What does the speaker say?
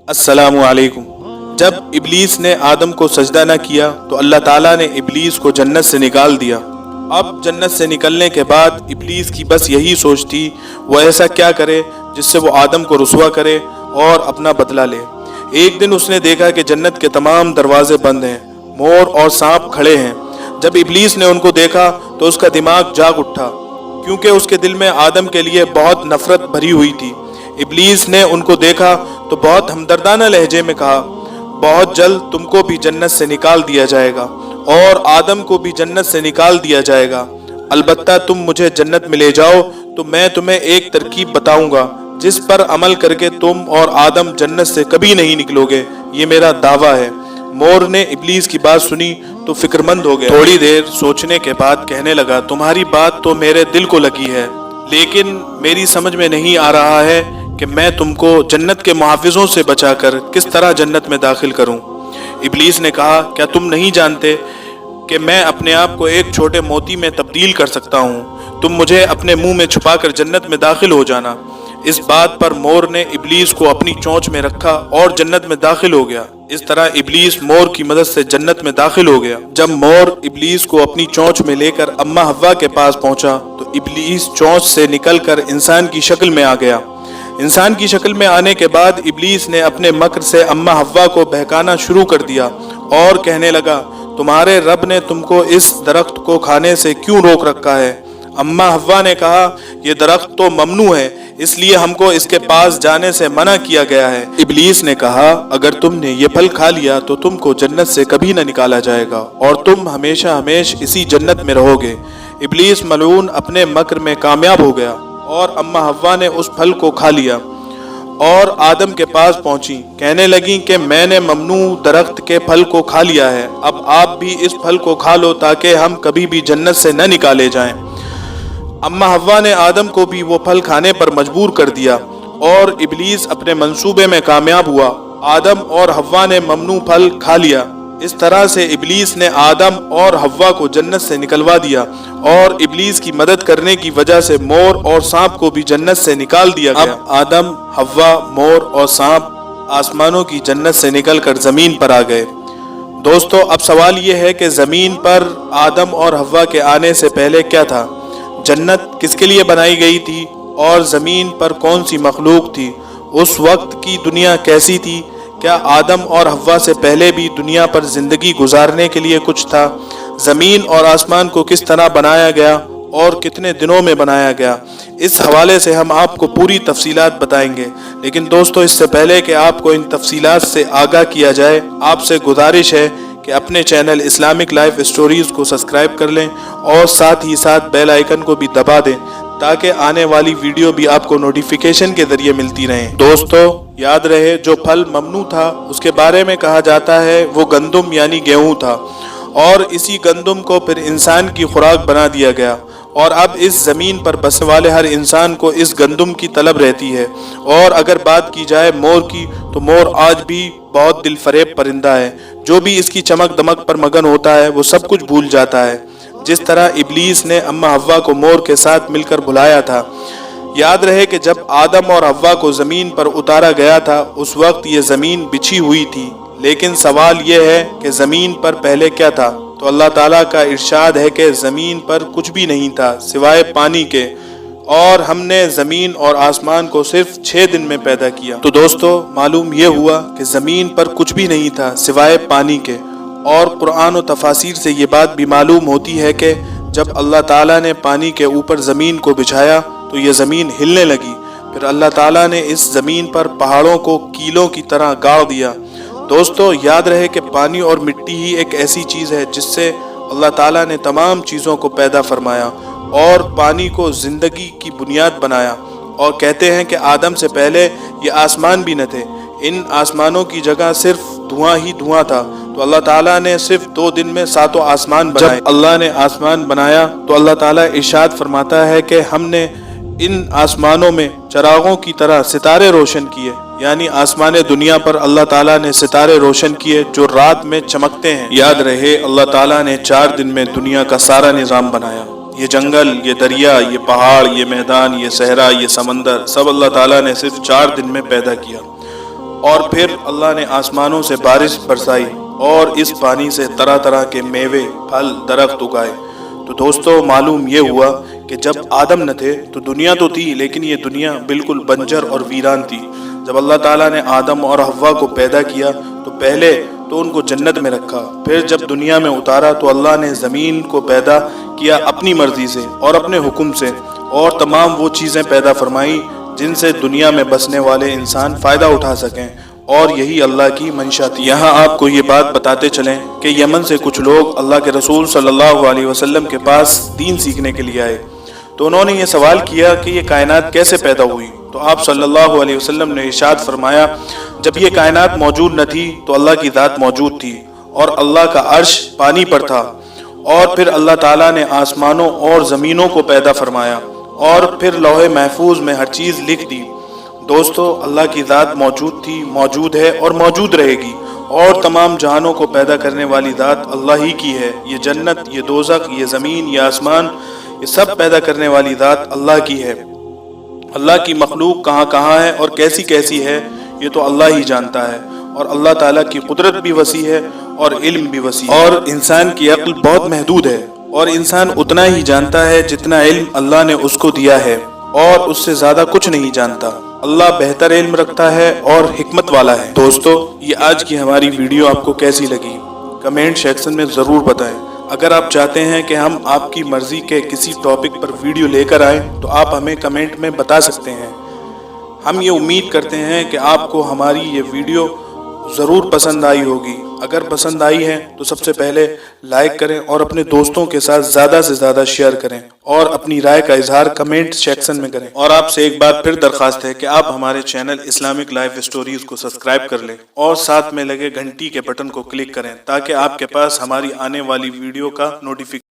अस्सलामु अलैकुम। जब इब्लीस ने आदम को सजदा न किया तो अल्लाह ताला ने इब्लीस को जन्नत से निकाल दिया। अब जन्नत से निकलने के बाद इब्लीस की बस यही सोच थी, वो ऐसा क्या करे जिससे वो आदम को रुसवा करे और अपना बदला ले। एक दिन उसने देखा कि जन्नत के तमाम दरवाजे बंद हैं, मोर और सांप खड़े हैं। जब इब्लीस ने उनको देखा तो उसका दिमाग जाग उठा, क्योंकि उसके दिल में आदम के लिए बहुत नफरत भरी हुई थी। इब्लीस ने उनको देखा तो बहुत हमदर्दाना लहजे में कहा, बहुत जल्द तुमको भी जन्नत से निकाल दिया जाएगा और आदम को भी जन्नत से निकाल दिया जाएगा। अलबत्ता तुम मुझे जन्नत में ले जाओ तो मैं तुम्हें एक तरकीब बताऊंगा जिस पर अमल करके तुम और आदम जन्नत से कभी नहीं निकलोगे। ये मेरा दावा है। मोर ने इब्लीस की बात सुनी तो फिक्रमंद हो गया। थोड़ी देर सोचने के बाद कहने लगा, तुम्हारी बात तो मेरे दिल को लगी है, लेकिन मेरी समझ में नहीं आ रहा है कि मैं तुमको जन्नत के मुहाफिजों से बचाकर किस तरह जन्नत में दाखिल करूं। इब्लीस ने कहा, क्या तुम नहीं जानते कि मैं अपने आप को एक छोटे मोती में तब्दील कर सकता हूं? तुम मुझे अपने मुंह में छुपाकर जन्नत में दाखिल हो जाना। इस बात पर मोर ने इब्लीस को अपनी चोंच में रखा और जन्नत में दाखिल हो गया। इस तरह इब्लीस मोर की मदद से जन्नत में दाखिल हो गया। जब मोर इब्लीस को अपनी चोंच में लेकर अम्मा हव्वा के पास पहुंचा तो इब्लीस चोंच से निकलकर इंसान की शक्ल में आ गया। इंसान की शक्ल में आने के बाद इब्लीस ने अपने मक्र से अम्मा हव्वा को बहकाना शुरू कर दिया और कहने लगा, तुम्हारे रब ने तुमको इस दरख्त को खाने से क्यों रोक रखा है? अम्मा हव्वा ने कहा, यह दरख्त तो ममनू है, इसलिए हमको इसके पास जाने से मना किया गया है। इब्लीस ने कहा, अगर तुमने ये फल खा लिया तो तुमको जन्नत से कभी न निकाला जाएगा और तुम हमेशा हमेशा इसी जन्नत में रहोगे। इब्लीस मलऊन अपने मक्र में कामयाब हो गया और अम्मा हव्वा ने उस फल को खा लिया और आदम के पास पहुंची। कहने लगी कि मैंने ममनू दरख्त के फल को खा लिया है, अब आप भी इस फल को खा लो ताकि हम कभी भी जन्नत से न निकाले जाएं। अम्मा हव्वा ने आदम को भी वो फल खाने पर मजबूर कर दिया और इब्लीस अपने मंसूबे में कामयाब हुआ। आदम और हव्वा ने ममनू फल खा लिया। इस तरह से इब्लीस ने आदम और हव्वा को जन्नत से निकलवा दिया और इब्लीस की मदद करने की वजह से मोर और सांप को भी जन्नत से निकाल दिया गया। अब आदम, हव्वा, मोर और सांप आसमानों की जन्नत से निकलकर जमीन पर आ गए। दोस्तों, अब सवाल ये है कि जमीन पर आदम और हव्वा के आने से पहले क्या था? जन्नत किसके लिए बनाई गई थी और जमीन पर कौन सी मखलूक थी? उस वक्त की दुनिया कैसी थी? क्या आदम और हव्वा से पहले भी दुनिया पर जिंदगी गुजारने के लिए कुछ था? जमीन और आसमान को किस तरह बनाया गया और कितने दिनों में बनाया गया? इस हवाले से हम आपको पूरी तफसीलात बताएंगे। लेकिन दोस्तों, इससे पहले कि आपको इन तफसीलात से आगाह किया जाए, आपसे गुजारिश है कि अपने चैनल इस्लामिक लाइफ स्टोरीज को सब्सक्राइब कर लें और साथ ही साथ बेल आइकन को भी दबा दें ताकि आने वाली वीडियो भी आपको नोटिफिकेशन के जरिए मिलती रहे। दोस्तों, याद रहे, जो फल ममनू था उसके बारे में कहा जाता है वो गंदुम यानी गेहूं था और इसी गंदुम को फिर इंसान की खुराक बना दिया गया और अब इस ज़मीन पर बसने वाले हर इंसान को इस गंदुम की तलब रहती है। और अगर बात की जाए मोर की, तो मोर आज भी बहुत दिल फरेब परिंदा है। जो भी इसकी चमक दमक पर मगन होता है वो सब कुछ भूल जाता है, जिस तरह इब्लीस ने अम्मा हव्वा को मोर के साथ मिलकर बुलाया था। याद रहे कि जब आदम और हव्वा को ज़मीन पर उतारा गया था उस वक्त ये ज़मीन बिछी हुई थी, लेकिन सवाल ये है कि ज़मीन पर पहले क्या था? तो अल्लाह ताला का इरशाद है कि ज़मीन पर कुछ भी नहीं था सिवाय पानी के और हमने ज़मीन और आसमान को सिर्फ 6 दिन में पैदा किया। तो दोस्तों, मालूम ये हुआ कि ज़मीन पर कुछ भी नहीं था सिवाय पानी के। और कुरान और तफासिर से ये बात भी मालूम होती है कि जब अल्लाह ताला ने पानी के ऊपर ज़मीन को बिछाया तो ये ज़मीन हिलने लगी। फिर अल्लाह ताला ने इस ज़मीन पर पहाड़ों को कीलों की तरह गाड़ दिया। दोस्तों, याद रहे कि पानी और मिट्टी ही एक ऐसी चीज़ है जिससे अल्लाह ताला ने तमाम चीज़ों को पैदा फरमाया और पानी को ज़िंदगी की बुनियाद बनाया। और कहते हैं कि आदम से पहले ये आसमान भी न थे, इन आसमानों की जगह सिर्फ धुआं ही धुआं था। तो अल्लाह ताला ने सिर्फ 2 दिन में 7 आसमान बनाए। जब अल्लाह ने आसमान बनाया तो अल्लाह ताला इरशाद फरमाता है कि हमने इन आसमानों में चरागों की तरह सितारे रोशन किए, यानी आसमान दुनिया पर अल्लाह ताला ने सितारे रोशन किए जो रात में चमकते हैं। याद रहे, अल्लाह ताला ने 4 दिन में दुनिया का सारा निज़ाम बनाया। ये जंगल, ये दरिया, ये पहाड़, ये मैदान, ये सहरा, ये समंदर, सब अल्लाह ताला ने सिर्फ 4 दिन में पैदा किया। اور پھر اللہ نے آسمانوں سے بارش برسائی اور اس پانی سے طرح طرح کے میوے پھل درخت اگائے۔ تو دوستو معلوم یہ ہوا کہ جب آدم نہ تھے تو دنیا تو تھی، لیکن یہ دنیا بالکل بنجر اور ویران تھی۔ جب اللہ تعالیٰ نے آدم اور حوا کو پیدا کیا تو پہلے تو ان کو جنت میں رکھا، پھر جب دنیا میں اتارا تو اللہ نے زمین کو پیدا کیا اپنی مرضی سے اور اپنے حکم سے، اور تمام وہ چیزیں پیدا فرمائی جن سے دنیا میں بسنے والے انسان فائدہ اٹھا سکیں، اور یہی اللہ کی منشا تھی۔ یہاں آپ کو یہ بات بتاتے چلیں کہ یمن سے کچھ لوگ اللہ کے رسول صلی اللہ علیہ وسلم کے پاس دین سیکھنے کے لیے آئے، تو انہوں نے یہ سوال کیا کہ یہ کائنات کیسے پیدا ہوئی؟ تو آپ صلی اللہ علیہ وسلم نے ارشاد فرمایا، جب یہ کائنات موجود نہ تھی تو اللہ کی ذات موجود تھی اور اللہ کا عرش پانی پر تھا، اور پھر اللہ تعالیٰ نے آسمانوں اور زمینوں کو پیدا فرمایا اور پھر لوح محفوظ میں ہر چیز لکھ دی۔ دوستو اللہ کی ذات موجود تھی، موجود ہے اور موجود رہے گی، اور تمام جہانوں کو پیدا کرنے والی ذات اللہ ہی کی ہے۔ یہ جنت، یہ دوزخ، یہ زمین، یہ آسمان، یہ سب پیدا کرنے والی ذات اللہ کی ہے۔ اللہ کی مخلوق کہاں کہاں ہے اور کیسی کیسی ہے یہ تو اللہ ہی جانتا ہے، اور اللہ تعالیٰ کی قدرت بھی وسیع ہے اور علم بھی وسیع ہے، اور انسان کی عقل بہت محدود ہے، اور انسان اتنا ہی جانتا ہے جتنا علم اللہ نے اس کو دیا ہے، اور اس سے زیادہ کچھ نہیں جانتا۔ اللہ بہتر علم رکھتا ہے اور حکمت والا ہے۔ دوستو یہ آج کی ہماری ویڈیو آپ کو کیسی لگی کمنٹ سیکشن میں ضرور بتائیں۔ اگر آپ چاہتے ہیں کہ ہم آپ کی مرضی کے کسی ٹاپک پر ویڈیو لے کر آئیں تو آپ ہمیں کمنٹ میں بتا سکتے ہیں۔ ہم یہ امید کرتے ہیں کہ آپ کو ہماری یہ ویڈیو ضرور پسند آئی ہوگی۔ اگر پسند آئی ہے تو سب سے پہلے لائک کریں اور اپنے دوستوں کے ساتھ زیادہ سے زیادہ شیئر کریں، اور اپنی رائے کا اظہار کمنٹ سیکشن میں کریں۔ اور آپ سے ایک بار پھر درخواست ہے کہ آپ ہمارے چینل اسلامک لائف سٹوریز کو سبسکرائب کر لیں اور ساتھ میں لگے گھنٹی کے بٹن کو کلک کریں تاکہ آپ کے پاس ہماری آنے والی ویڈیو کا نوٹیفیکیشن